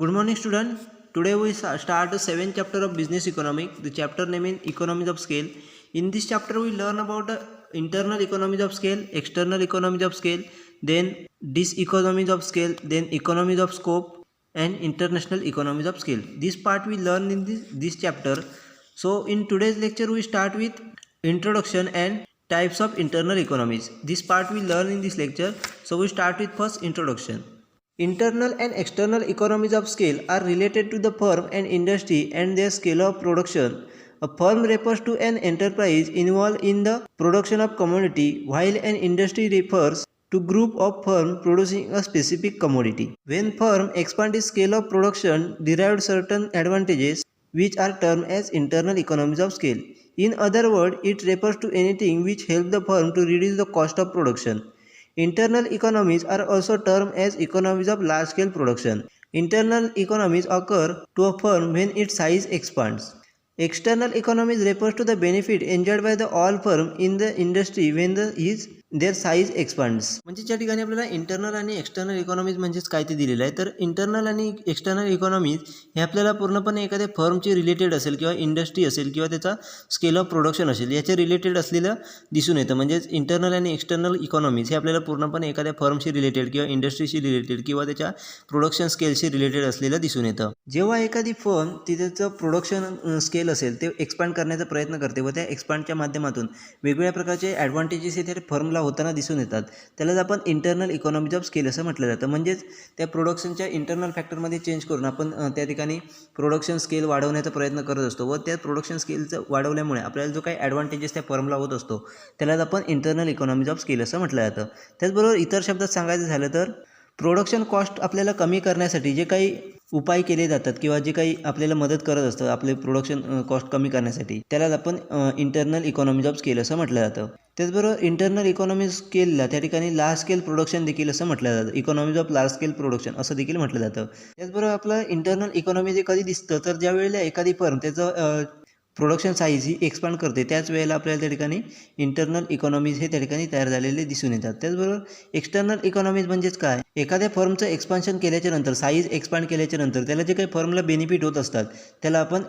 Good morning, student. Today we start the seventh chapter of business economics. The chapter name is economies of scale. In this chapter, we learn about the internal economies of scale, external economies of scale, then diseconomies of scale, then economies of scope, and international economies of scale. This part we learn in this chapter. So in today's lecture, we start with introduction and types of internal economies. This part we learn in this lecture. So we start with first introduction. Internal and external economies of scale are related to the firm and industry and their scale of production. A firm refers to an enterprise involved in the production of commodity, while an industry refers to group of firms producing a specific commodity. When firm expand its scale of production, derive certain advantages which are termed as internal economies of scale. In other words, it refers to anything which helps the firm to reduce the cost of production. Internal economies are also termed as economies of large-scale production. Internal economies occur to a firm when its size expands. External economies refers to the benefit enjoyed by the all firm in the industry when their size expands. म्हणजे त्या ठिकाणी आपल्याला internal आणि external economies म्हणजेच काय ते दिलेलं आहे. तर इंटरनल आणि एक्सटर्नल इकॉनॉमीज हे आपल्याला पूर्णपणे एखाद्या फर्मची रिलेटेड असेल किंवा इंडस्ट्री असेल किंवा त्याचा स्केल ऑफ प्रोडक्शन असेल याच्या रिलेटेड असलेलं दिसून येतं. म्हणजेच इंटरनल आणि एक्सटर्नल इकॉनॉमीज हे आपल्याला पूर्णपणे एखाद्या फर्मशी रिलेटेड किंवा इंडस्ट्रीशी रिलेटेड किंवा त्याच्या प्रोडक्शन स्केलशी रिलेटेड असलेलं दिसून येतं. जेव्हा एखादी फर्म तिचं प्रोडक्शन स्केल असेल ते एक्सपांड करण्याचा प्रयत्न करते व त्या एक्सपांडच्या माध्यमातून वेगवेगळ्या प्रकारचे ॲडव्हान्टेजेस हे त्या फर्मला होताना दिसून येतात. त्यालाच आपण इंटरनल इकॉनॉमीज ऑफ स्केल असं म्हटलं जातं. म्हणजेच त्या प्रोडक्शनच्या इंटरनल फॅक्टरमध्ये चेंज करून आपण त्या ठिकाणी प्रोडक्शन स्केल वाढवण्याचा प्रयत्न करत असतो व त्या प्रोडक्शन स्केलचं वाढवल्यामुळे आपल्याला जो काही ॲडव्हान्टेजेस त्या फर्मला होत असतो त्यालाच आपण इंटरनल इकॉनॉमीज ऑफ स्केल असं म्हटलं जातं. त्याचबरोबर इतर शब्दात सांगायचं झालं तर प्रोडक्शन कॉस्ट आपल्याला कमी करण्यासाठी जे काही उपाय केले जातात किंवा जे काही आपल्याला मदत करत असतं आपले प्रोडक्शन कॉस्ट कमी करण्यासाठी त्यालाच आपण इंटरनल इकॉनॉमीज ऑफ स्केल असं म्हटलं जातं. त्याचबरोबर इंटरनल इकॉनॉमीज स्केलला त्या ठिकाणी लार्ज स्केल प्रोडक्शन देखील असं म्हटलं जातं. Economies of large scale production असं देखील म्हटलं जातं. त्याचबरोबर आपलं इंटरनल इकॉनॉमी जे कधी दिसतं तर ज्या वेळेला एखादी फर्म त्याचं प्रोडक्शन साईज ही एक्सपांड करते त्याच वेळेला आपल्याला त्या ठिकाणी इंटरनल इकॉनॉमीज हे त्या ठिकाणी तयार झालेले दिसून येतात. त्याचबरोबर एक्सटर्नल इकॉनॉमीज म्हणजेच काय, एखाद्या फर्मचं एक्सपान्शन केल्याच्या नंतर साईज एक्सपांड केल्याच्या नंतर त्याला जे काही फर्मला बेनिफिट होत असतात त्याला आपण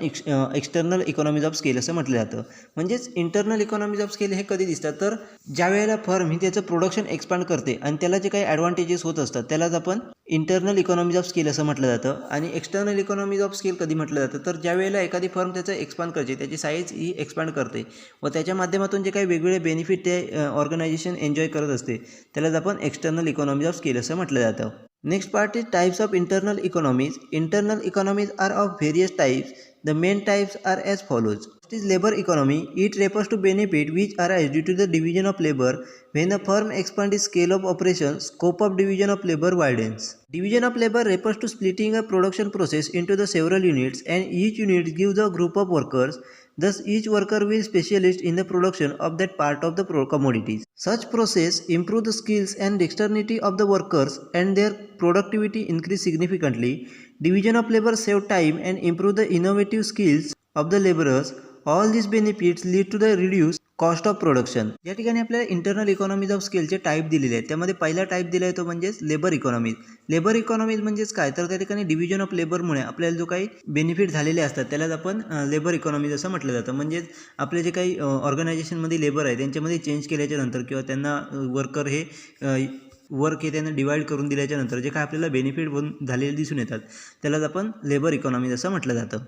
एक्सटर्नल इकॉनॉमीज ऑफ स्केल असं म्हटलं जातं. म्हणजेच इंटरनल इकॉनॉमीज ऑफ स्केल हे कधी दिसतात तर ज्या वेळेला फर्म ही त्याचं प्रोडक्शन एक्सपांड करते आणि त्याला जे काही ॲडव्हान्टेजेस होत असतात त्यालाच आपण इंटरनल इकॉनॉमीज ऑफ स्केल असं म्हटलं जातं. आणि एक्सटर्नल इकॉनॉमीज ऑफ स्केल कधी म्हटलं जातं तर ज्या वेळेला एखादी फर्म त्याचं एक्सपांड करते त्याची साईज ही एक्सपांड करते व त्याच्या माध्यमातून जे काही वेगवेगळे बेनिफिट ते ऑर्गनायझेशन एन्जॉय करत असते त्यालाच आपण एक्सटर्नल इकॉनॉमीज ऑफ स्केल असं म्हटलं जातं. Next part is types of internal economies. Internal economies are of various types. The main types are as follows. First is labor economy. It refers to benefit which arise due to the division of labor. When a firm expands its scale of operations, scope of division of labor widens. Division of labor refers to splitting a production process into the several units, and each unit gives a group of workers. Thus, each worker will specialist in the production of that part of the commodities. Such process improve the skills and dexterity of the workers, and their productivity increase significantly. Division of labor save time and improve the innovative skills of the laborers. All these benefits lead to the reduced cost of production. या ठिकाणी आपल्याला internal economies of स्केलचे type दिलेले आहेत. त्यामध्ये पहिला type दिला आहे तो म्हणजेच लेबर इकॉनॉमीज. लेबर इकॉनॉमीज म्हणजेच काय तर त्या ठिकाणी डिव्हिजन ऑफ लेबरमुळे आपल्याला जो काही बेनिफिट झालेले असतात त्यालाच आपण लेबर इकॉनॉमीज असं म्हटलं जातं. म्हणजेच आपले जे काही ऑर्गनायझेशनमध्ये लेबर आहे त्यांच्यामध्ये चेंज केल्याच्या नंतर किंवा त्यांना वर्कर हे वर्क हे त्यांना डिवाईड करून दिल्याच्या नंतर जे काय आपल्याला बेनिफिट झालेले दिसून येतात त्यालाच आपण लेबर इकॉनॉमीज असं म्हटलं जातं.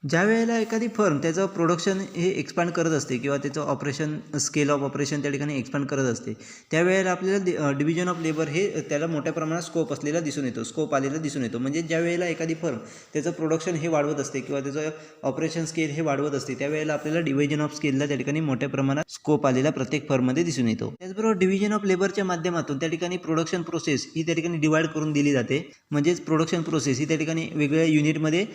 ज्या वेळेला एखादी फर्म त्याचं प्रोडक्शन हे एक्सपांड करत असते किंवा त्याचं ऑपरेशन स्केल ऑफ ऑपरेशन त्या ठिकाणी एक्सपांड करत असते त्यावेळेला आपल्याला डिव्हिजन ऑफ लेबर हे त्याला मोठ्या प्रमाणात स्कोप असलेला दिसून येतो, स्कोप आलेला दिसून येतो. म्हणजे ज्या वेळेला एखादी फर्म त्याचं प्रोडक्शन हे वाढवत असते किंवा त्याचं ऑपरेशन स्केल हे वाढवत असते त्यावेळेला आपल्याला डिव्हिजन ऑफ स्केलला त्या ठिकाणी मोठ्या प्रमाणात स्कोप आलेला प्रत्येक फर्ममध्ये दिसून येतो. त्याचबरोबर डिव्हिजन ऑफ लेबरच्या माध्यमातून त्या ठिकाणी प्रोडक्शन प्रोसेस ही त्या ठिकाणी डिवाईड करून दिली जाते. म्हणजेच प्रोडक्शन प्रोसेस ही त्या ठिकाणी वेगवेगळ्या युनिटमध्ये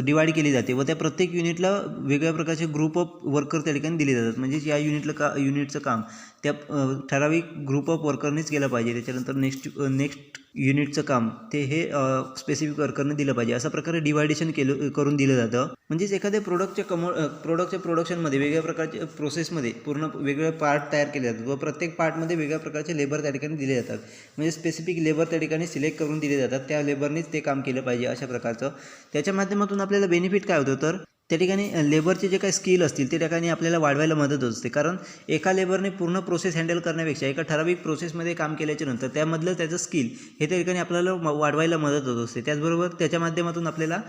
डिवाईड केली जाते व त्या प्रत्येक युनिटला वेगवेगळ्या प्रकारचे ग्रुप ऑफ वर्कर त्या ठिकाणी दिले जातात. म्हणजे या युनिटचं काम त्या ठराविक ग्रुप ऑफ वर्करनीच केलं पाहिजे. त्याच्यानंतर नेक्स्ट युनिटचं काम ते हे स्पेसिफिक वर्करने दिलं पाहिजे. अशा प्रकारे डिवायडेशन करून दिलं जातं. म्हणजेच एखाद्या प्रोडक्टच्या प्रोडक्शनमध्ये वेगवेगळ्या प्रकारच्या प्रोसेसमध्ये पूर्ण वेगवेगळे पार्ट तयार केले जातात व प्रत्येक पार्टमध्ये वेगळ्या प्रकारचे लेबर त्या ठिकाणी दिले जातात. म्हणजे स्पेसिफिक लेबर त्या ठिकाणी सिलेक्ट करून दिले जातात. त्या लेबरनीच ते काम केलं पाहिजे अशा प्रकारचं. त्याच्या माध्यमातून आपल्याला बेनिफिट काय होतं तर त्या ठिकाणी लेबरचे जे काही स्किल असतील ते ठिकाणी आपल्याला वाढवायला मदत होत असते. कारण एका लेबरने पूर्ण प्रोसेस हँडल करण्यापेक्षा एका ठराविक प्रोसेसमध्ये काम केल्याच्या नंतर त्यामधलं त्याचं स्किल हे त्या ठिकाणी आपल्याला वाढवायला मदत होत असते. त्याचबरोबर त्याच्या माध्यमातून आपल्याला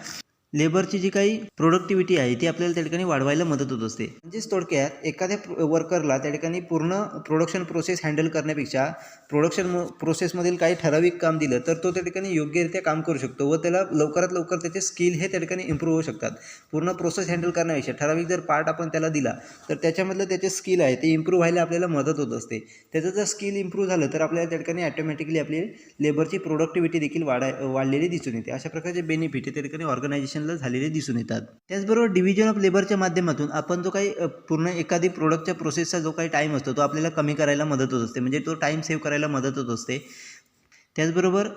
लेबरची जी काही प्रोडक्टिव्हिटी आहे ती आपल्याला त्या ठिकाणी वाढवायला मदत होत असते. म्हणजेच थोडक्यात एखाद्या वर्करला त्या ठिकाणी पूर्ण प्रोडक्शन प्रोसेस हँडल करण्यापेक्षा प्रोडक्शन प्रोसेसमधील काही ठराविक काम दिलं तर तो त्या ठिकाणी योग्यरित्या काम करू शकतो व त्याला लवकरात लवकर त्याचे स्किल हे त्या ठिकाणी इम्प्रूव्ह होऊ शकतात. पूर्ण प्रोसेस हँडल करण्यापेक्षा ठराविक जर पार्ट आपण त्याला दिला तर त्याच्यामधलं त्याचे स्किल आहे ते इम्प्रूव्ह व्हायला आपल्याला मदत होत असते. त्याचं जर स्किल इम्प्रूव्ह झालं तर आपल्याला त्या ठिकाणी ॲटोमॅटिकली आपली लेबरची प्रोडक्टिव्हिटी देखील वाढलेली दिसून येते. अशा प्रकारचे बेनिफिट हे त्या ठिकाणी ऑर्गनायझेशन झालेले दिसून येतात. त्याचबरोबर डिव्हिजन ऑफ लेबरच्या माध्यमातून आपण जो काही पूर्ण एखादी प्रोडक्टच्या प्रोसेसचा जो काही टाईम असतो तो आपल्याला कमी करायला मदत होत असते. म्हणजे तो टाईम सेव्ह करायला मदत होत असते. त्याचबरोबर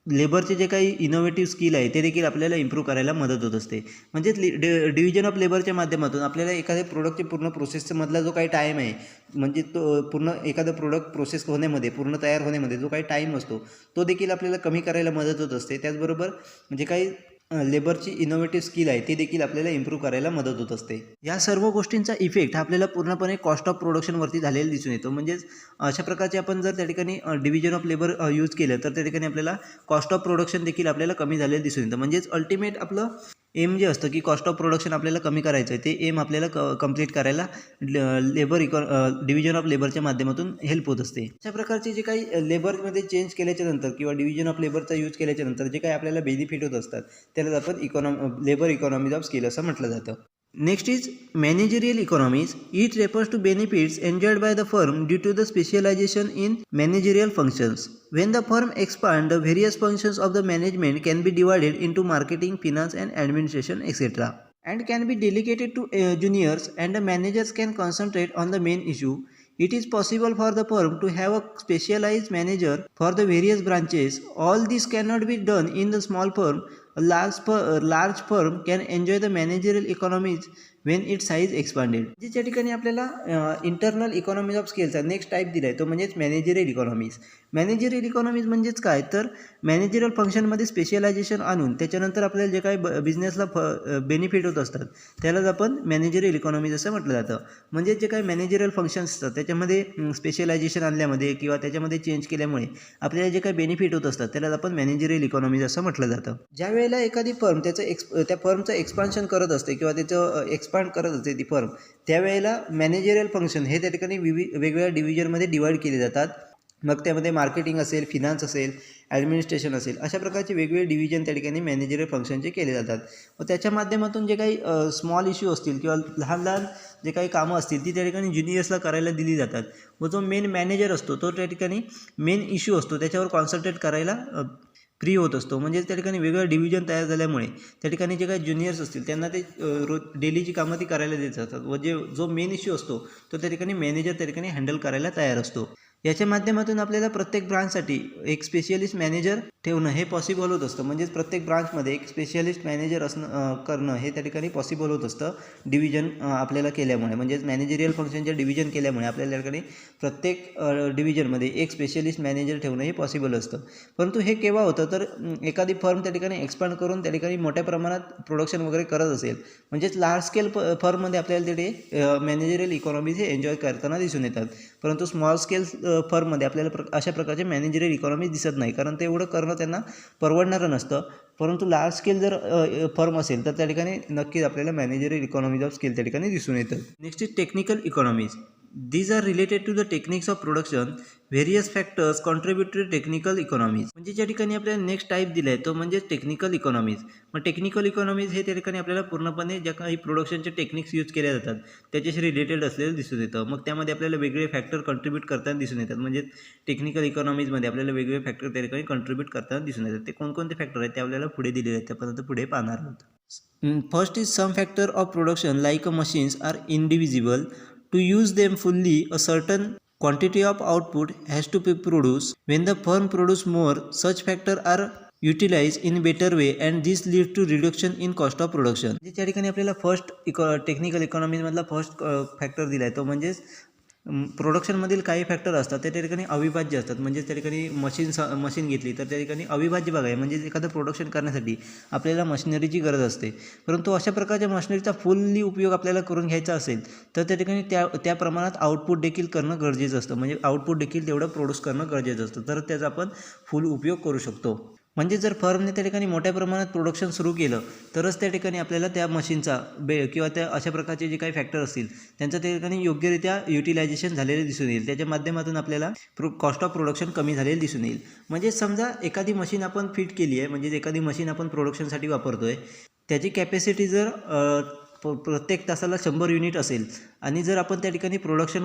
लेबरचे जे काही इनोव्हेटिव्ह स्किल आहे ते देखील आपल्याला इम्प्रूव्ह करायला मदत होत असते. म्हणजेच डिव्हिजन ऑफ लेबरच्या माध्यमातून आपल्याला एखाद्या प्रोडक्टचे पूर्ण प्रोसेसचा मधला जो काही टाईम आहे म्हणजे तो पूर्ण एखादं प्रोडक्ट प्रोसेस होण्यामध्ये पूर्ण तयार होण्यामध्ये जो काही टाईम असतो तो देखील आपल्याला कमी करायला मदत होत असते. त्याचबरोबर म्हणजे काही लेबरची इनोव्हेटिव्ह स्किल आहे ते देखील आपल्याला इम्प्रूव्ह करायला मदत होत असते. या सर्व गोष्टींचा इफेक्ट आपल्याला पूर्णपणे कॉस्ट ऑफ प्रोडक्शनवरती झालेला दिसून येतो. म्हणजेच अशा प्रकारचे आपण जर त्या ठिकाणी डिव्हिजन ऑफ लेबर यूज केलं तर त्या ठिकाणी आपल्याला कॉस्ट ऑफ प्रोडक्शन देखील आपल्याला कमी झालेलं दिसून येतं. म्हणजेच अल्टिमेट आपलं एम जे असतं की कॉस्ट ऑफ प्रोडक्शन आपल्याला कमी करायचं आहे ते एम आपल्याला कंप्लीट करायला डिव्हिजन ऑफ लेबरच्या माध्यमातून हेल्प होत असते. अशा प्रकारचे जे काही लेबरमध्ये चेंज केल्याच्या नंतर किंवा डिव्हिजन ऑफ लेबरचा यूज केल्याच्या नंतर जे काही आपल्याला बेनिफिट होत असतात त्याला आपण लेबर इकॉनॉमीज ऑफ स्केल असं म्हटलं जातं. Next is managerial economies. It refers to benefits enjoyed by the firm due to the specialization in managerial functions. When the firm expands, the various functions of the management can be divided into marketing, finance, and administration, etc. and can be delegated to juniors, and the managers can concentrate on the main issue. It is possible for the firm to have a specialized manager for the various branches. All this cannot be done in the small firm. A large firm can enjoy the managerial economies when its size expanded. ज्या ठिकाणी आपल्याला internal economies of स्केलचा next type दिला आहे तो म्हणजेच managerial economies. Managerial economies म्हणजेच काय तर मॅनेजरियल फंक्शनमध्ये स्पेशलायझेशन आणून त्याच्यानंतर आपल्याला जे काही बिझनेसला बेनिफिट होत असतात त्यालाच आपण मॅनेजरियल इकॉनॉमीज असं म्हटलं जातं. म्हणजे जे काही मॅनेजरियल फंक्शन्स असतात त्याच्यामध्ये स्पेशलायझेशन आणल्यामध्ये किंवा त्याच्यामध्ये चेंज केल्यामुळे आपल्याला जे काही बेनिफिट होत असतात त्यालाच आपण मॅनेजरियल इकॉनॉमीज असं म्हटलं जातं. ज्यावेळेला एखादी फर्म त्या फर्मचं एक्सपान्शन करत असते किंवा त्याचं एक्सपांड करत असते ती फर्म त्यावेळेला मॅनेजरियल फंक्शन हे त्या ठिकाणी वेगवेगळ्या डिव्हिजनमध्ये डिवाईड केले जातात. मग त्यामध्ये मार्केटिंग असेल, फिनान्स असेल, ॲडमिनिस्ट्रेशन असेल अशा प्रकारचे वेगवेगळे डिव्हिजन त्या ठिकाणी मॅनेजरियल फंक्शनचे केले जातात. व त्याच्या माध्यमातून जे काही स्मॉल इश्यू असतील किंवा लहान लहान जे काही कामं असतील ती त्या ठिकाणी ज्युनियर्सला करायला दिली जातात व जो मेन मॅनेजर असतो तो त्या ठिकाणी मेन इश्यू असतो त्याच्यावर कॉन्सन्ट्रेट करायला फ्री होत असतो. म्हणजे त्या ठिकाणी वेगळं डिव्हिजन तयार झाल्यामुळे त्या ठिकाणी जे काही ज्युनियर्स असतील त्यांना ते डेलीची कामं ती करायला देत जातात व जो मेन इश्यू असतो तो त्या ठिकाणी मॅनेजर त्या ठिकाणी हँडल करायला तयार असतो. याच्या माध्यमातून आपल्याला प्रत्येक ब्रांचसाठी एक स्पेशलिस्ट मॅनेजर ठेवणं हे पॉसिबल होत असतं. म्हणजेच प्रत्येक ब्रांचमध्ये एक स्पेशलिस्ट मॅनेजर करणं हे त्या ठिकाणी पॉसिबल होत असतं डिव्हिजन आपल्याला केल्यामुळे. म्हणजेच मॅनेजरियल फंक्शनचे डिव्हिजन केल्यामुळे आपल्याला त्या ठिकाणी प्रत्येक डिव्हिजनमध्ये एक स्पेशलिस्ट मॅनेजर ठेवणं हे पॉसिबल असतं. परंतु हे केव्हा होतं तर एखादी फर्म त्या ठिकाणी एक्सपांड करून त्या ठिकाणी मोठ्या प्रमाणात प्रोडक्शन वगैरे करत असेल म्हणजेच लार्ज स्केल फर्ममध्ये आपल्याला तिथे मॅनेजरियल इकॉनॉमीज हे एन्जॉय करताना दिसून येतात. परंतु स्मॉल स्केल फर्ममध्ये आपल्याला अशा प्रकारचे मॅनेजरियल इकॉनॉमी दिसत नाही कारण ते एवढं करणं त्यांना परवडणारं नसतं. परंतु लार्ज स्केल जर फर्म असेल तर त्या ठिकाणी नक्कीच आपल्याला मॅनेजरियल इकॉनॉमीज ऑफ स्केल त्या ठिकाणी दिसून येतं. Next is technical economies. These are related to the techniques of production. Various factors contribute to technical economies. म्हणजे ज्या ठिकाणी आपल्याला नेक्स्ट टाईप दिला आहे तो म्हणजे टेक्निकल इकॉनॉमीज. मग टेक्निकल इकॉनॉमीज हे त्या ठिकाणी आपल्याला पूर्णपणे ज्या काही प्रोडक्शनचे टेक्निक्स यूज केल्या जातात त्याच्याशी रिलेटेड असलेलं दिसून येतं. मग त्यामध्ये आपल्याला वेगवेगळे फॅक्टर कंट्रीब्यूट करताना दिसून येतात. म्हणजे टेक्निकल इकॉनॉमीजमध्ये आपल्याला वेगवेगळे फॅक्टर त्या ठिकाणी कंट्रीब्यूट करताना दिसून येतात. ते कोणकोणते फॅक्टर आहेत ते आपल्याला पुढे दिलेले आहेत त्यापर्यंत पुढे पाहणार आहोत. First is some factor of production like machines are indivisible. To use them fully, a certain quantity of output has to be produced. When the firm produce more, such factors are utilized in better way and this leads to reduction in cost of production. ज्या ठिकाणी आपल्याला first technical इकॉनॉमीमधला first factor दिला आहे तो म्हणजेच प्रोडक्शनमधील काही factor असतात ते त्या ठिकाणी अविभाज्य असतात. म्हणजे त्या ठिकाणी मशीन घेतली तर त्या ठिकाणी अविभाज्य भाग आहे. म्हणजे एखादं प्रोडक्शन करण्यासाठी आपल्याला मशिनरीची गरज असते, परंतु अशा प्रकारच्या मशिनरीचा फुल्ली उपयोग आपल्याला करून घ्यायचा असेल तर त्या ठिकाणी त्या प्रमाणात आउटपुट देखील करणं गरजेचं असतं. म्हणजे आउटपुट देखील तेवढं प्रोड्यूस करणं गरजेचं असतं, तर त्याचा आपण फुल उपयोग करू शकतो. म्हणजे जर फर्मने त्या ठिकाणी मोठ्या प्रमाणात प्रोडक्शन सुरू केलं तरच त्या ठिकाणी आपल्याला त्या मशीनचा किंवा त्या अशा प्रकारचे जे काही फॅक्टर असतील त्यांचं त्या ठिकाणी योग्यरित्या युटिलायझेशन झालेले दिसून येईल. त्याच्या माध्यमातून आपल्याला कॉस्ट ऑफ प्रोडक्शन कमी झालेले दिसून येईल. म्हणजे समजा एखादी मशीन आपण फिट केली आहे, म्हणजे एखादी मशीन आपण प्रोडक्शनसाठी वापरतो आहे, त्याची कॅपॅसिटी जर प्रत्येक तासाला 100 युनिट असेल आणि जर आपण त्या ठिकाणी प्रोडक्शन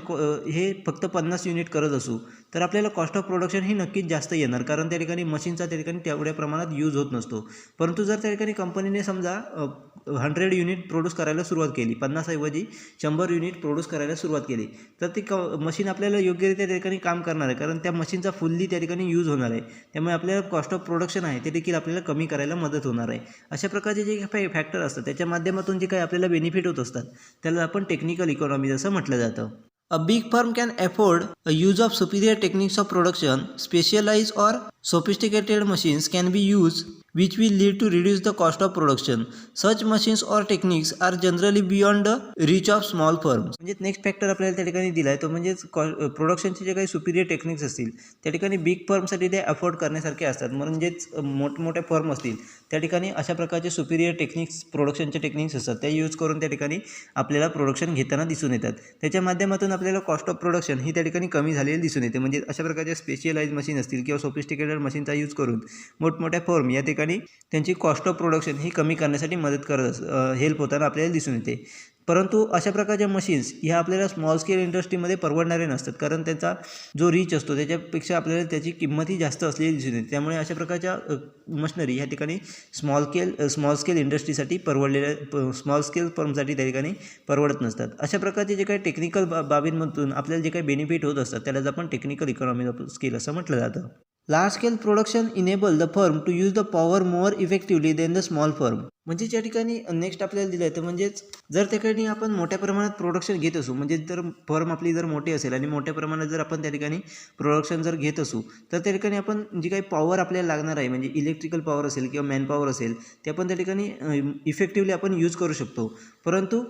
हे फक्त 50 युनिट करत असू तर आपल्याला कॉस्ट ऑफ प्रोडक्शन ही नक्कीच जास्त येणार, कारण त्या ठिकाणी मशीनचा त्या ठिकाणी तेवढ्या प्रमाणात यूज होत नसतो. परंतु जर त्या ठिकाणी कंपनीने समजा 100 युनिट प्रोड्यूस करायला सुरुवात केली, 50 ऐवजी 100 युनिट प्रोड्यूस करायला सुरुवात केली, तर ती मशीन आपल्याला योग्यरित्या त्या ठिकाणी काम करणार आहे, कारण त्या मशीनचा फुल्ली त्या ठिकाणी यूज होणार आहे. त्यामुळे आपल्याला कॉस्ट ऑफ प्रोडक्शन आहे ते देखील आपल्याला कमी करायला मदत होणार आहे. अशा प्रकारचे जे काही फॅक्टर असतात त्याच्या माध्यमातून जे काही आपल्याला बेनिफिट होत असतात त्याला आपण टेक्निकल इकॉनॉमी असं म्हटलं जातं. A big firm can afford a use of superior techniques of production. Specialized or sophisticated machines can be used which will lead to reduce the cost of production. Such machines or techniques are generally beyond the reach of small firms. म्हणजे next factor आपल्याला त्या ठिकाणी दिला आहे तो म्हणजे प्रोडक्शनचे जे काही सुपिरियर टेक्निक्स असतील त्या ठिकाणी बिग फर्मसाठी ते अफोर्ड करण्यासारखे असतात. म्हणजेच मोठमोठ्या फर्म असतील त्या ठिकाणी अशा प्रकारचे सुपिरियर टेक्निक्स प्रोडक्शनचे टेक्निक्स असतात त्या यूज करून त्या ठिकाणी आपल्याला प्रोडक्शन घेताना दिसून येतात. त्याच्या माध्यमातून आपल्याला कॉस्ट ऑफ प्रोडक्शन ही त्या ठिकाणी कमी झालेली दिसून येते. म्हणजे अशा प्रकारचे स्पेशलाइज मशीन असतील किंवा सोफिस्टिकेटेड मशीनचा यूज करून मोठमोठ्या फर्म या ठिकाणी त्यांची कॉस्ट ऑफ प्रोडक्शन ही कमी करण्यासाठी मदत हेल्प होताना आपल्याला दिसून येते. परंतु अशा प्रकारच्या मशीन्स ह्या आपल्याला स्मॉल स्केल इंडस्ट्रीमध्ये परवडणारे नसतात, कारण त्यांचा जो रीच असतो त्याच्यापेक्षा आपल्याला त्याची किंमतही जास्त असलेली दिसून येते. त्यामुळे अशा प्रकारच्या मशिनरी ह्या ठिकाणी स्मॉल स्केल इंडस्ट्रीसाठी स्मॉल स्केल फर्मसाठी त्या ठिकाणी परवडत नसतात. अशा प्रकारचे जे काही टेक्निकल बाबींमधून आपल्याला जे काही बेनिफिट होत असतात त्यालाच आपण टेक्निकल इकॉनॉमी ऑफ स्केल असं म्हटलं जातं. Large scale production enable the firm to use the power more effectively then the small firm. म्हणजे ज्या ठिकाणी नेक्स्ट आपल्याला दिलं आहे तर म्हणजेच जर त्या ठिकाणी आपण मोठ्या प्रमाणात प्रोडक्शन घेत असू, म्हणजे जर फर्म आपली जर मोठी असेल आणि मोठ्या प्रमाणात जर आपण त्या ठिकाणी प्रोडक्शन जर घेत असू तर त्या ठिकाणी आपण जी काही पॉवर आपल्याला लागणार आहे, म्हणजे इलेक्ट्रिकल पॉवर असेल किंवा मॅन पॉवर असेल, ते आपण त्या ठिकाणी इफेक्टिवली आपण यूज करू शकतो. परंतु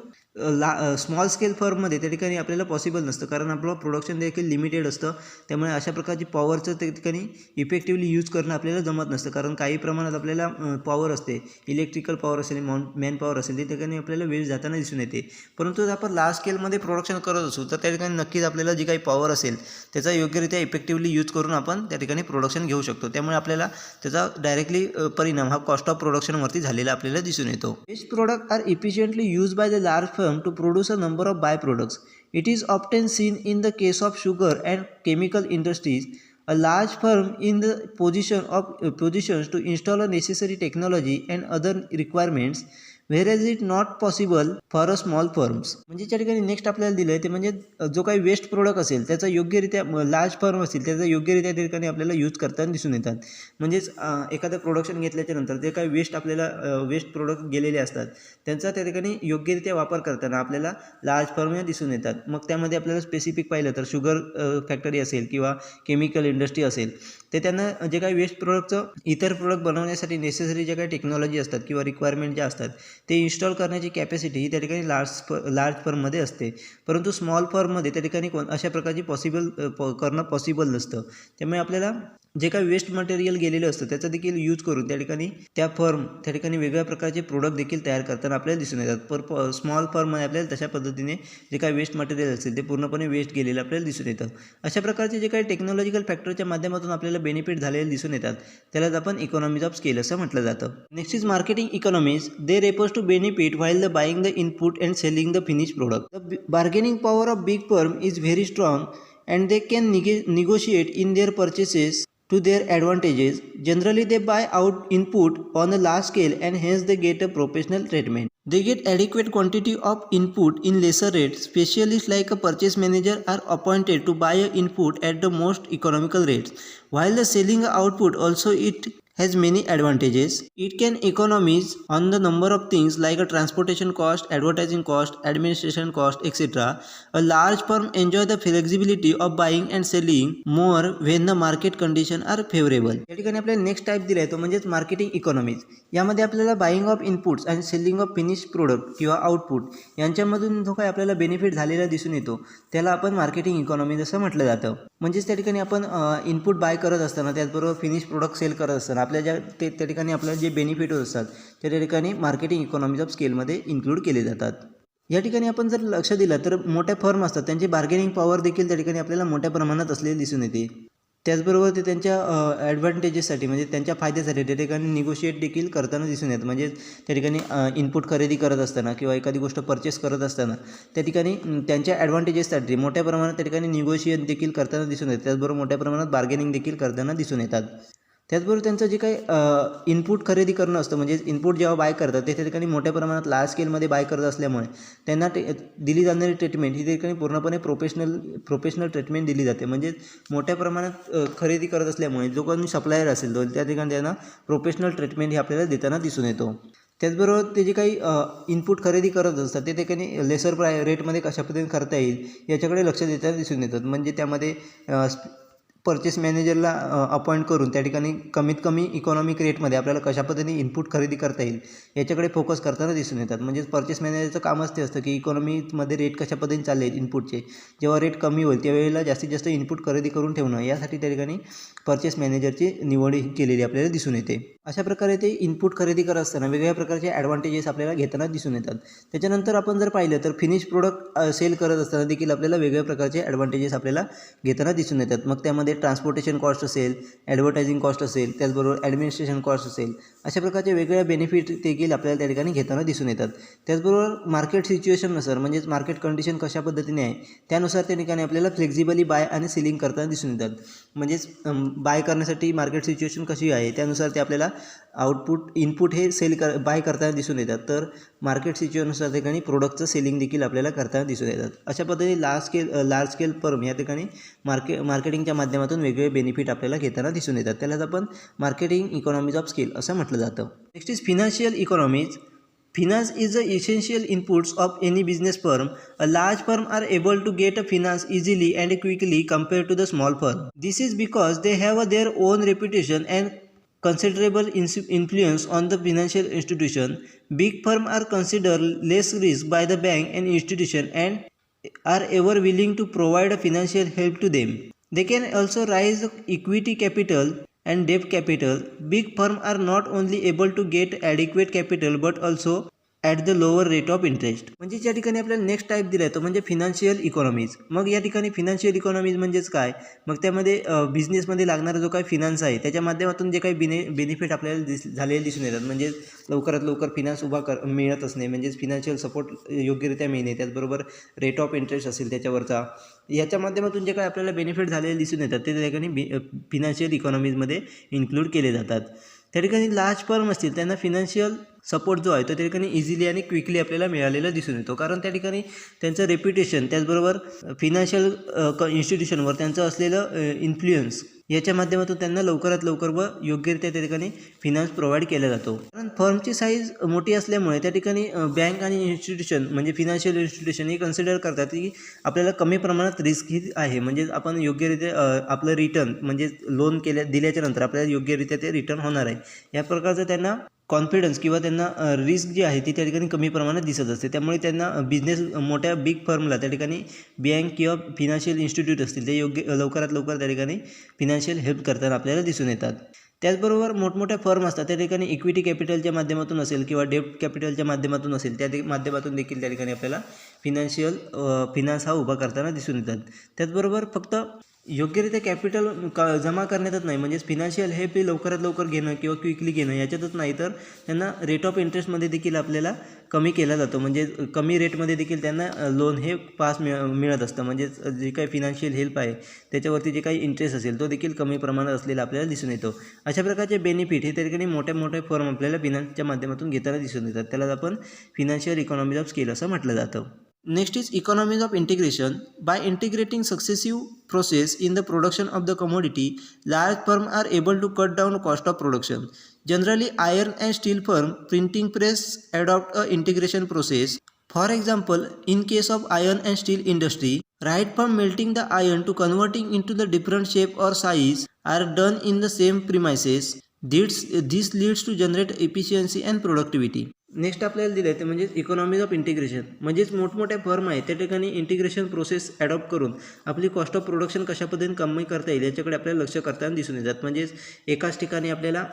स्मॉल स्केल फर्ममध्ये त्या ठिकाणी आपल्याला पॉसिबल नसतं, कारण आपलं प्रोडक्शन देखील लिमिटेड असतं. त्यामुळे अशा प्रकारची पॉवरचं त्या ठिकाणी इफेक्टिवली यूज करणं आपल्याला जमत नसतं, कारण काही प्रमाणात आपल्याला पॉवर असते, इलेक्ट्रिकल पॉवर असेल, मॅन पॉवर असेल, ते ठिकाणी आपल्याला वेळ जाताना दिसून येते. परंतु जर आपण लार्ज स्केलमध्ये प्रोडक्शन करत असू तर त्या ठिकाणी नक्कीच आपल्याला जी काही पॉवर असेल त्याचा योग्यरित्या इफेक्टिवली यूज करून आपण त्या ठिकाणी प्रोडक्शन घेऊ शकतो. त्यामुळे आपल्याला त्याचा डायरेक्टली परिणाम हा कॉस्ट ऑफ प्रोडक्शनवरती झालेला आपल्याला दिसून येतो. Waste product are efficiently use by the large firm to produce a number of byproducts. It is often seen in the case of sugar and chemical industries. A large firm in the positions to install a necessary technology and other requirements, whereas it not possible for a small firms. म्हणजे त्या ठिकाणी next आपल्याला दिलं आहे ते म्हणजे जो काही वेस्ट प्रोडक्ट असेल त्याचा योग्यरित्या लार्ज फर्म असतील त्याचा योग्यरित्या त्या ठिकाणी आपल्याला यूज करताना दिसून येतात. म्हणजेच एखादं प्रोडक्शन घेतल्याच्या नंतर जे काही वेस्ट आपल्याला वेस्ट प्रोडक्ट गेलेले असतात त्यांचा त्या ठिकाणी योग्यरित्या वापर करताना आपल्याला लार्ज फर्म दिसून येतात. मग त्यामध्ये आपल्याला स्पेसिफिक पाहिलं तर शुगर फॅक्टरी असेल किंवा केमिकल इंडस्ट्री असेल, ते त्यांना जे काही वेस्ट प्रोडक्टचं इतर प्रोडक्ट बनवण्यासाठी नेसेसरी जे काही टेक्नॉलॉजी असतात किंवा रिक्वायरमेंट ज्या असतात ते इन्स्टॉल करण्याची कॅपॅसिटी ही त्या ठिकाणी लार्ज फर्ममध्ये असते. परंतु स्मॉल फर्ममध्ये त्या ठिकाणी अशा प्रकारची करणं पॉसिबल नसतं. त्यामुळे आपल्याला जे काही वेस्ट मटेरियल गेलेलं असतं त्याचा देखील यूज करून त्या ठिकाणी त्या ठिकाणी वेगळ्या प्रकारचे प्रोडक्ट देखील तयार करताना आपल्याला दिसून येतात. स्मॉल फर्ममध्ये आपल्याला तशा पद्धतीने जे काही वेस्ट मटेरियल असेल ते पूर्णपणे वेस्ट गेलेलं आपल्याला दिसून येतं. अशा प्रकारचे जे काही टेक्नॉलॉजिकल फॅक्टरच्या माध्यमातून आपल्याला बेनिफिट झालेले दिसून येतात त्यालाच आपण इकॉनॉमीज ऑफ स्केल असं म्हटलं जातं. Next is marketing economies. They refers to benefit while the buying the input and selling the finished product. The bargaining power of big firm is very strong and they can negotiate in their purchases to their advantages. Generally they buy out input on a large scale and hence they get a professional treatment. They get adequate quantity of input in lesser rates. Specialists like a purchase manager are appointed to buy a input at the most economical rates. While the selling output also it has many advantages. It can economize on the number of things like a transportation cost, advertising cost, administration cost, etc. A large firm enjoy the flexibility of buying and selling more when the market conditions are favorable. या ठिकाणी आपल्याला next type दिला आहे तो म्हणजेच marketing economies. यामध्ये आपल्याला buying of inputs आणि सेलिंग ऑफ फिनिश प्रोडक्ट किंवा आउटपुट यांच्यामधून जो काही आपल्याला बेनिफिट झालेला दिसून येतो त्याला आपण मार्केटिंग इकॉनॉमीज असं म्हटलं जातं. म्हणजेच त्या ठिकाणी आपण इनपुट बाय करत असताना त्याचबरोबर फिनिश प्रोडक्ट सेल करत असताना आपल्या ज्या त्या ठिकाणी आपल्याला जे बेनिफिट होत असतात त्या ठिकाणी मार्केटिंग इकॉनॉमीज ऑफ स्केलमध्ये इन्क्लूड केले जातात. या ठिकाणी आपण जर लक्ष दिलं तर मोठ्या फर्म असतात त्यांची बार्गेनिंग पॉवर देखील त्या ठिकाणी आपल्याला मोठ्या प्रमाणात असलेली दिसून येते. त्याचबरोबर ते त्यांच्या ॲडव्हान्टेजेससाठी म्हणजे त्यांच्या फायद्यासाठी त्या ठिकाणी निगोशिएट देखील करताना दिसून येतं. म्हणजे त्या ठिकाणी इनपुट खरेदी करत असताना किंवा एखादी गोष्ट परचेस करत असताना त्या ठिकाणी त्यांच्या ॲडव्हान्टेजेससाठी मोठ्या प्रमाणात त्या ठिकाणी निगोशिएट देखील करताना दिसून येतं. त्याचबरोबर मोठ्या प्रमाणात बार्गेनिंग देखील करताना दिसून येतात. त्याचबरोबर त्यांचं जे काही इनपुट खरेदी करणं असतं म्हणजे इनपुट जेव्हा बाय करतात ते त्या ठिकाणी मोठ्या प्रमाणात लार्ज स्केलमध्ये बाय करत असल्यामुळे त्यांना दिली जाणारी ट्रीटमेंट ही ठिकाणी पूर्णपणे प्रोफेशनल ट्रीटमेंट दिली जाते. म्हणजे मोठ्या प्रमाणात खरेदी करत असल्यामुळे जो कोणी सप्लायर असेल तो त्या ठिकाणी त्यांना प्रोफेशनल ट्रीटमेंट ही आपल्याला देताना दिसून येतो. त्याचबरोबर ते जे काही इनपुट खरेदी करत असतात ते ठिकाणी लेसर रेटमध्ये कशा पद्धतीने करता येईल याच्याकडे लक्ष देताना दिसून येतात. म्हणजे त्यामध्ये परचेस मॅनेजरला अपॉइंट करून त्या ठिकाणी कमीत कमी इकॉनॉमिक रेटमध्ये आपल्याला कशा पद्धतीने इनपुट खरेदी करता येईल याच्याकडे फोकस करताना दिसून येतात. म्हणजेच परचेस मॅनेजरचं कामच ते असतं की इकॉनॉमीमध्ये रेट कशा पद्धतीने चालले आहेत इनपुटचे. जेव्हा रेट कमी होईल त्यावेळेला जास्तीत जास्त इनपुट खरेदी करून ठेवणं यासाठी त्या ठिकाणी परचेस मॅनेजरची निवड केलेली आपल्याला दिसून येते. अशा प्रकारे ते इनपुट खरेदी करत असताना वेगवेगळ्या प्रकारचे ॲडव्हान्टेजेस आपल्याला घेताना दिसून येतात. त्याच्यानंतर आपण जर पाहिलं तर फिनिश प्रोडक्ट सेल करत असताना देखील आपल्याला वेगवेगळ्या प्रकारचे ॲडव्हान्टेजेस आपल्याला घेताना दिसून येतात. मग त्यामध्ये ट्रान्सपोर्टेशन कॉस्ट असेल, ॲडव्हर्टायझिंग कॉस्ट असेल, त्याचबरोबर ॲडमिनिस्ट्रेशन कॉस्ट असेल, अशा प्रकारचे वेगवेगळ्या बेनिफिट देखील आपल्याला त्या ठिकाणी घेताना दिसून येतात. त्याचबरोबर मार्केट सिच्युएशननुसार म्हणजेच मार्केट कंडिशन कशा पद्धतीने आहे त्यानुसार त्या ठिकाणी आपल्याला फ्लेक्झिबली बाय आणि सेलिंग करताना दिसून येतात. म्हणजेच बाय करण्यासाठी मार्केट सिच्युएशन कशी आहे त्यानुसार ते आपल्याला इनपुट हे बाय करताना दिसून येतात. तर मार्केट सिच्युएशननुसार त्या ठिकाणी प्रोडक्टचं सेलिंग देखील आपल्याला करताना दिसून येतात. अशा पद्धतीने लार्ज स्केल फर्म या ठिकाणी मार्केटिंगच्या माध्यमातून वेगवेगळे बेनिफिट आपल्याला घेताना दिसून येतात. त्यालाच आपण मार्केटिंग इकॉनॉमीज ऑफ स्केल असं म्हटलं जातं. Next is financial economies. Finance is the essential inputs of any business firm. A large firm are able to get a finance easily and quickly compared to the small firm. This is because they have their own reputation and considerable influence on the financial institution. Big firms are considered less risk by the bank and institution and are ever willing to provide a financial help to them. They can also raise equity capital and debt capital. Big firms are not only able to get adequate capital but also at the lower rate of interest. म्हणजे या ठिकाणी आपल्याला next type दिला आहे तो म्हणजे financial economies. मग या ठिकाणी फिनान्शियल इकॉनॉमीज म्हणजेच काय, मग त्यामध्ये बिझनेसमध्ये लागणारा जो काही फिनान्स आहे त्याच्या माध्यमातून जे काही बेनिफिट आपल्याला झालेले दिसून येतात. म्हणजे लवकरात लवकर फिनान्स मिळत असणे म्हणजेच फिनान्शियल सपोर्ट योग्यरित्या मिळणे, त्याचबरोबर रेट ऑफ इंटरेस्ट असेल त्याच्यावरचा, याच्या माध्यमातून जे काही आपल्याला बेनिफिट झालेले दिसून येतात ते त्या ठिकाणी फिनान्शियल इकॉनॉमीजमध्ये इन्क्लूड केले जातात. त्या ठिकाणी लार्ज फर्म असतील त्यांना फिनान्शियल सपोर्ट जो आहे तो त्या ठिकाणी इझिली आणि क्विकली आपल्याला मिळालेला दिसून येतो. कारण त्या ठिकाणी त्यांचं रेप्युटेशन त्याचबरोबर फिनान्शियल इन्स्टिट्यूशनवर त्यांचं असलेलं इन्फ्लुएन्स याच्या माध्यमातून त्यांना लवकरात लवकर व योग्यरित्या त्या ठिकाणी फिनान्स प्रोव्हाइड केला जातो. कारण फर्मची साईज मोठी असल्यामुळे त्या ठिकाणी बँक आणि इन्स्टिट्यूशन म्हणजे फिनान्शियल इन्स्टिट्यूशन हे कन्सिडर करतात की आपल्याला कमी प्रमाणात रिस्क ही आहे. म्हणजे आपण योग्यरित्या आपलं रिटर्न म्हणजे लोन दिल्याच्या नंतर आपल्याला योग्यरित्या ते रिटर्न होणार आहे या प्रकारचं त्यांना कॉन्फिडन्स किंवा त्यांना रिस्क जी आहे ती त्या ठिकाणी कमी प्रमाणात दिसत असते. त्यामुळे त्यांना बिझनेस मोठ्या बिग फर्मला त्या ठिकाणी बँक किंवा फिनान्शियल इन्स्टिट्यूट असतील ते लवकरात लवकर त्या ठिकाणी फिनान्शियल हेल्प करताना आपल्याला दिसून येतात. त्याचबरोबर मोठमोठ्या फर्म असतात त्या ठिकाणी इक्विटी कॅपिटलच्या माध्यमातून असेल किंवा डेब्ट कॅपिटलच्या माध्यमातून असेल त्या माध्यमातून देखील त्या ठिकाणी आपल्याला फिनान्स हा उभा करताना दिसून येतात. त्याचबरोबर फक्त योग्यरित्या कॅपिटल जमा करण्यातच नाही, म्हणजेच फिनान्शियल हेल्प हे लवकरात लवकर घेणं किंवा क्विकली घेणं याच्यातच नाही, तर त्यांना रेट ऑफ इंटरेस्टमध्ये देखील आपल्याला कमी केला जातो. म्हणजे कमी रेटमध्ये देखील त्यांना लोन हे पास मिळत असतं. म्हणजेच जे काही फिनान्शियल हेल्प आहे त्याच्यावरती जे काही इंटरेस्ट असेल तो देखील कमी प्रमाणात असलेला आपल्याला दिसून येतो. अशा प्रकारचे बेनिफिट हे त्या ठिकाणी मोठ्या मोठ्या फर्म आपल्याला फिनान्सच्या माध्यमातून घेताना दिसून येतात. त्याला आपण फिनान्शियल इकॉनॉमीज ऑफ स्केल असं म्हटलं जातं. Next is economies of integration. By integrating successive process in the production of the commodity, large firms are able to cut down cost of production. Generally, iron and steel firm printing press adopt a integration process. For example, in case of iron and steel industry, right from melting the iron to converting into the different shape or size are done in the same premises. This leads to generate efficiency and productivity. Next आपल्याला दिलं आहे ते म्हणजे economies of integration. म्हणजेच मोठमोठ्या firm आहेत त्या ठिकाणी इंटिग्रेशन प्रोसेस ॲडॉप्ट करून आपली कॉस्ट ऑफ प्रोडक्शन कशा पद्धतीने कमी करता येईल याच्याकडे आपल्याला लक्ष करताना दिसून येतात. म्हणजेच एकाच ठिकाणी आपल्याला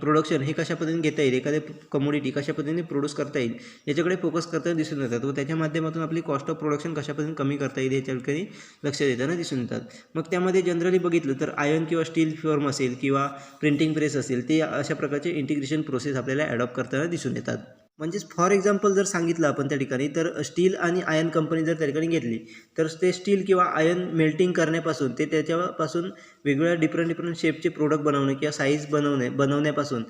प्रोडक्शन हे कशा पद्धतीने घेता येईल, एखाद्या कमोडिटी कशा पद्धतीने प्रोड्यूस करता येईल याच्याकडे फोकस करताना दिसून येतात व त्याच्या माध्यमातून आपली कॉस्ट ऑफ प्रोडक्शन कशा पद्धतीने कमी करता येईल याच्या ठिकाणी लक्ष देताना दिसून येतात. मग त्यामध्ये जनरली बघितलं तर आयर्न किंवा स्टील फर्म असेल किंवा प्रिंटिंग प्रेस असेल ते अशा प्रकारचे इंटिग्रेशन प्रोसेस आपल्याला ॲडॉप्ट करताना दिसून येतात. म्हणजेच फॉर एक्झाम्पल जर सांगितलं आपण त्या ठिकाणी तर स्टील आणि आयर्न कंपनी जर त्या ठिकाणी घेतली तर ते स्टील किंवा आयर्न मेल्टिंग करण्यापासून ते त्याच्यापासून वेगवेगळ्या डिफरंट शेपचे प्रोडक्ट बनवणे किंवा साईज बनवण्यापासून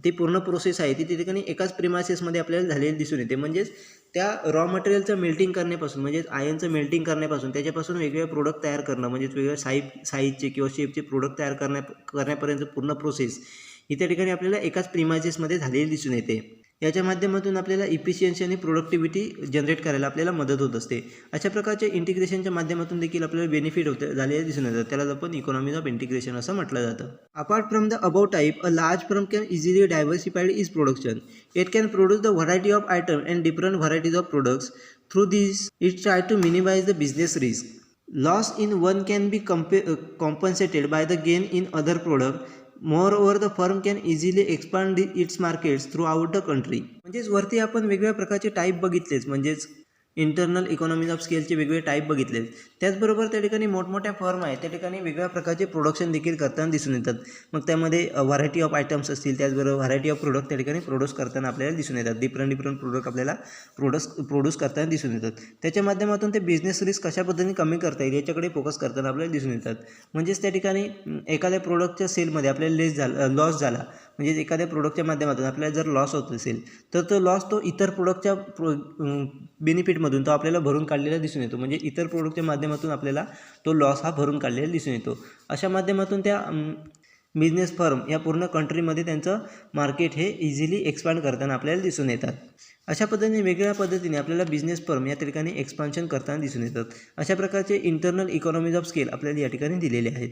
ती पूर्ण प्रोसेस आहे ती त्या ठिकाणी एकाच प्रिमायसेसमध्ये आपल्याला झालेली दिसून येते. म्हणजेच त्या रॉ मटेरियलचं मेल्टिंग करण्यापासून म्हणजेच आयर्नचं मेल्टिंग करण्यापासून त्याच्यापासून वेगवेगळे प्रोडक्ट तयार करणं म्हणजेच वेगवेगळ्या साईजचे किंवा शेपचे प्रोडक्ट तयार करण्यापर्यंत पूर्ण प्रोसेस ही त्या ठिकाणी आपल्याला एकाच प्रिमायसेसमध्ये झालेली दिसून येते. याच्या माध्यमातून आपल्याला इफिशियन्सी आणि प्रोडक्टिव्हिटी जनरेट करायला आपल्याला मदत होत असते. अशा प्रकारच्या इंटिग्रेशनच्या माध्यमातून देखील आपल्याला बेनिफिट झालेले दिसून येतात. त्याला आपण इकॉनॉमीज ऑफ इंटिग्रेशन असं म्हटलं जातं. Apart from the above type, a large firm can easily diversified is production. It can produce the variety of item and different varieties of products. Through this it try to minimise the business risk. Loss in one can be compensated by the gain in other product. Moreover, the firm can easily expand its markets throughout the country. म्हणजेच वरती आपण वेगवेगळ्या प्रकारचे type बघितलेच, म्हणजेच internal economies of स्केलचे वेगवेगळे type बघितले. त्याचबरोबर त्या ठिकाणी मोठमोठ्या फर्म आहेत त्या ठिकाणी वेगवेगळ्या प्रकारचे प्रोडक्शन देखील करताना दिसून येतात. मग त्यामध्ये व्हरायटी ऑफ आयटम्स असतील, त्याचबरोबर व्हरायटी ऑफ प्रोडक्ट त्या ठिकाणी प्रोड्यूस करताना आपल्याला दिसून येतात. डिफरंट प्रोडक्ट आपल्याला प्रोड्यूस करताना दिसून येतात. त्याच्या माध्यमातून ते बिझनेस रिस्क कशा पद्धतीने कमी करता येईल याच्याकडे फोकस करताना आपल्याला दिसून येतात. म्हणजेच त्या ठिकाणी एखाद्या प्रोडक्टच्या सेलमध्ये आपल्याला लॉस झाला, म्हणजेच एखाद्या प्रोडक्टच्या माध्यमातून आपल्याला जर लॉस होत असेल तर तो लॉस तो इतर प्रोडक्टच्या बेनिफिटमधून तो आपल्याला भरून काढलेला दिसून येतो. म्हणजे इतर प्रोडक्टच्या माध्यमातून आपल्याला तो लॉस हा भरून काढलेला दिसून येतो. अशा माध्यमातून त्या बिझनेस फर्म या पूर्ण कंट्रीमध्ये त्यांचं मार्केट हे इझिली एक्सपांड करताना आपल्याला दिसून येतात. अशा पद्धतीने वेगवेगळ्या पद्धतीने आपल्याला बिझनेस फर्म या ठिकाणी एक्सपान्शन करताना दिसून येतात. अशा प्रकारचे इंटरनल इकॉनॉमीज ऑफ स्केल आपल्याला या ठिकाणी दिलेले आहेत.